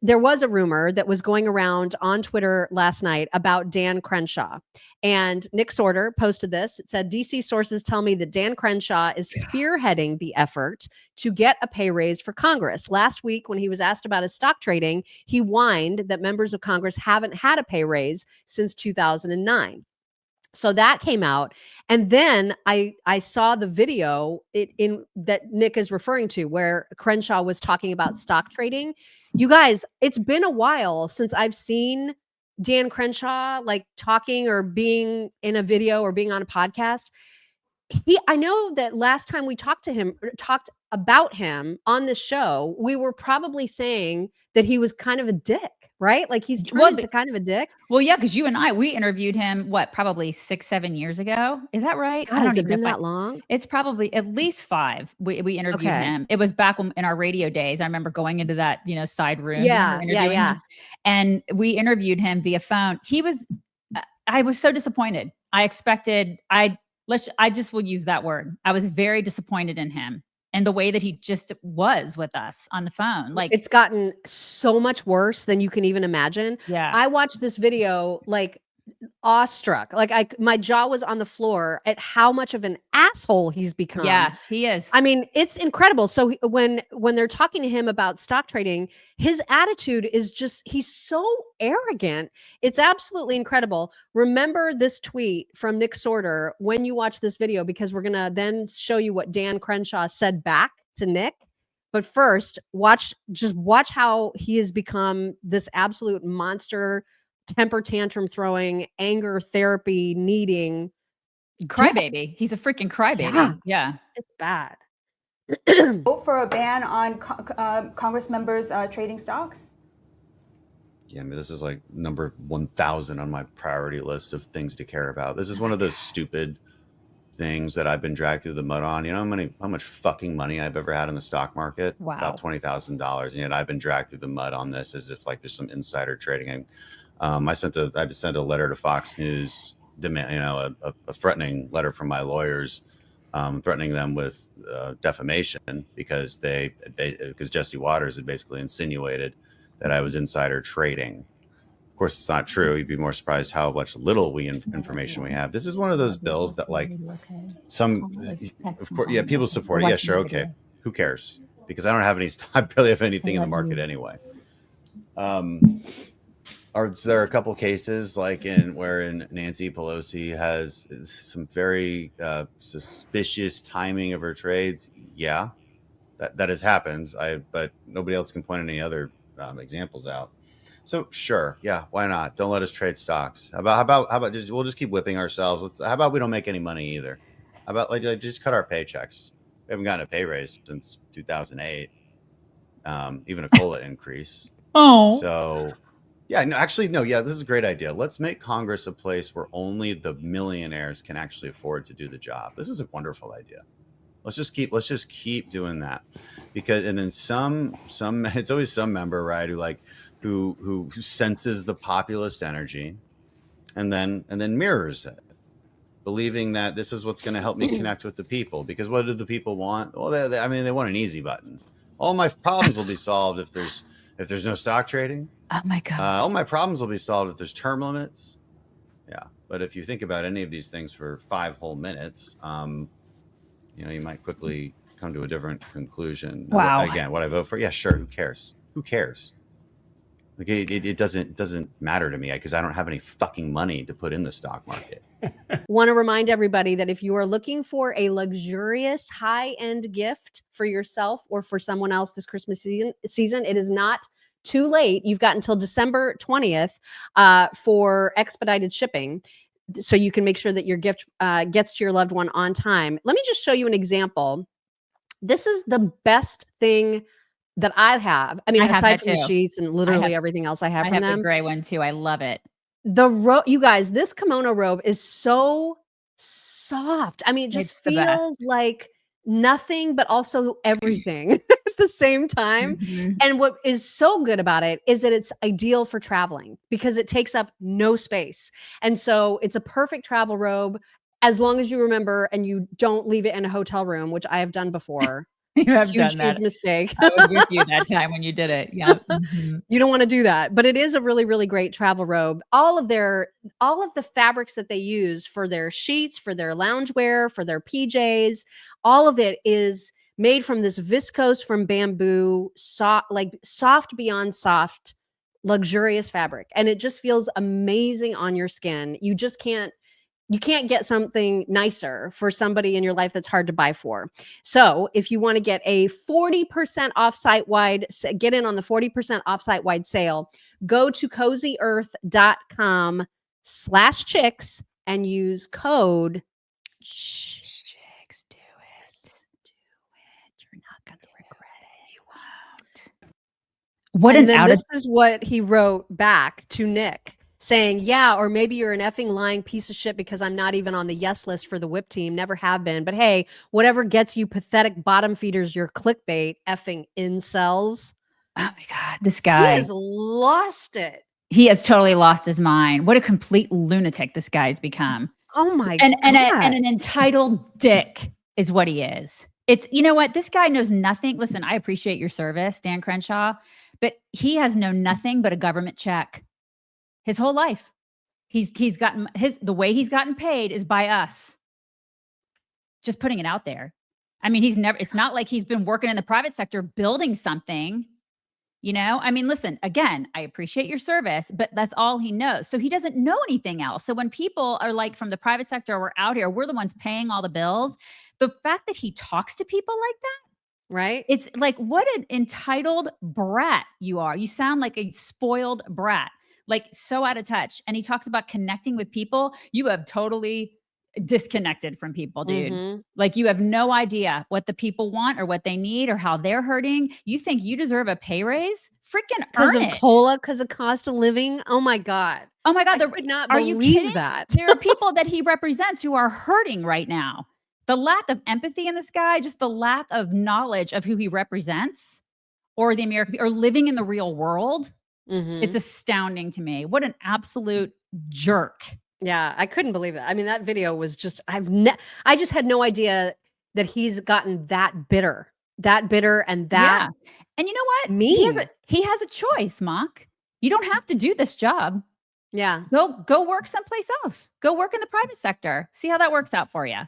there was a rumor that was going around on Twitter last night about Dan Crenshaw. And Nick Sorter posted this. It said, DC sources tell me that Dan Crenshaw is spearheading the effort to get a pay raise for Congress. Last week, when he was asked about his stock trading, he whined that members of Congress haven't had a pay raise since 2009. So that came out. And then I saw the video in that Nick is referring to where Crenshaw was talking about stock trading. You guys, it's been a while since I've seen Dan Crenshaw like talking or being in a video or being on a podcast. I know that last time we talked about him on the show, we were probably saying that he was kind of a dick, right? Like he's turned into kind of a dick. Well, yeah, because we interviewed him, probably 6-7 years ago. Is that right? God, has it been that long? It's probably at least 5. We interviewed him. It was back in our radio days. I remember going into that, side room. Yeah. Him. And we interviewed him via phone. I was so disappointed. I just will use that word. I was very disappointed in him and the way that he just was with us on the phone. Like, it's gotten so much worse than you can even imagine. Yeah. I watched this video like awestruck. Like my jaw was on the floor at how much of an asshole he's become. Yeah, he is. I mean, it's incredible. So when they're talking to him about stock trading, his attitude is just, he's so arrogant. It's absolutely incredible. Remember this tweet from Nick Sorter when you watch this video, because we're going to then show you what Dan Crenshaw said back to Nick. But first, watch how he has become this absolute monster, temper tantrum throwing, anger therapy needing crybaby. He's a freaking crybaby. Yeah. It's bad. Vote for a ban on Congress members trading stocks? Yeah, I mean, this is like number 1,000 on my priority list of things to care about. This is one of those stupid things that I've been dragged through the mud on. You know how much fucking money I've ever had in the stock market? Wow. About $20,000. And yet I've been dragged through the mud on this as if like there's some insider trading. I just sent a letter to Fox News, a threatening letter from my lawyers, threatening them with defamation because Jesse Waters had basically insinuated that I was insider trading. Of course, it's not true. You'd be more surprised how much little information we have. This is one of those bills that like of course, yeah, people support it. Yeah, sure, okay. Who cares? Because I barely have anything in the market anyway. There are a couple cases like wherein Nancy Pelosi has some very suspicious timing of her trades? Yeah, that has happened. But nobody else can point any other examples out. So sure, yeah, why not? Don't let us trade stocks. How about we'll just keep whipping ourselves. How about we don't make any money either? How about like just cut our paychecks? We haven't gotten a pay raise since 2008. Even a COLA increase. Oh, so. Yeah, no, actually, no. Yeah, this is a great idea. Let's make Congress a place where only the millionaires can actually afford to do the job. This is a wonderful idea. Let's just keep doing that, and then it's always some member, right, who senses the populist energy, and then mirrors it, believing that this is what's going to help me connect with the people. Because what do the people want? Well, they want an easy button. All my problems will be solved if there's no stock trading. Oh my God. All my problems will be solved if there's term limits. Yeah. But if you think about any of these things for 5 whole minutes, you might quickly come to a different conclusion. Wow. Again, what I vote for? Yeah, sure. Who cares? Like it doesn't matter to me because I don't have any fucking money to put in the stock market. Want to remind everybody that if you are looking for a luxurious high-end gift for yourself or for someone else this Christmas season, it is not too late. You've got until December 20th for expedited shipping, so you can make sure that your gift gets to your loved one on time. Let me just show you an example. This is the best thing that I have. I mean, aside from the sheets and literally everything else I have from them. I have the gray one too. I love it. You guys, this kimono robe is so soft. I mean, it just feels like nothing, but also everything at the same time. Mm-hmm. And what is so good about it is that it's ideal for traveling because it takes up no space. And so it's a perfect travel robe as long as you remember and you don't leave it in a hotel room, which I have done before. You have Huge, done that. huge mistake. I was with you that time when you did it. Yeah. Mhm. You don't want to do that, but it is a really, really great travel robe. All of the fabrics that they use for their sheets, for their loungewear, for their PJs, all of it is made from this viscose from bamboo, soft beyond soft, luxurious fabric. And it just feels amazing on your skin. You can't get something nicer for somebody in your life that's hard to buy for. So if you want to get a 40% off site-wide, get in on the 40% off site-wide sale, go to cozyearth.com/chicks and use code Chicks, do it. do it. You're not going to regret it. You won't. What And an then out this is what he wrote back to Nick, saying, yeah, or maybe you're an effing lying piece of shit because I'm not even on the yes list for the whip team, never have been. But hey, whatever gets you pathetic bottom feeders your clickbait, effing incels. Oh my God, this He guy. has lost it. He has totally lost his mind. What a complete lunatic this guy's become. Oh my And God. and an entitled dick is what he is. It's, you know what? This guy knows nothing. Listen, I appreciate your service, Dan Crenshaw, but he has known nothing but a government check his whole life. He's gotten the way he's gotten paid is by us. Just putting it out there. I mean, it's not like he's been working in the private sector building something. You know, I mean, listen, again, I appreciate your service, but that's all he knows. So he doesn't know anything else. So when people are like from the private sector, we're out here, we're the ones paying all the bills. The fact that he talks to people like that, right? it's like, what an entitled brat you are. You sound like a spoiled brat, like so out of touch. And he talks about connecting with people. You have totally disconnected from people, dude. Mhm. Like you have no idea what the people want or what they need or how they're hurting. You think you deserve a pay raise? Freaking Because earn of it. COLA, because of cost of living. Oh my God. Oh my God. I could not are you believe kidding? that. There are people that he represents who are hurting right now. The lack of empathy in this guy, just the lack of knowledge of who he represents or the American or living in the real world. Mhm. It's astounding to me. What an absolute jerk. Yeah, I couldn't believe it. I mean, that video was just, I just had no idea that he's gotten that bitter and that Yeah. And you know what? mean. He has a choice, Mock. You don't have to do this job. Yeah. Go work someplace else. Go work in the private sector. See how that works out for you.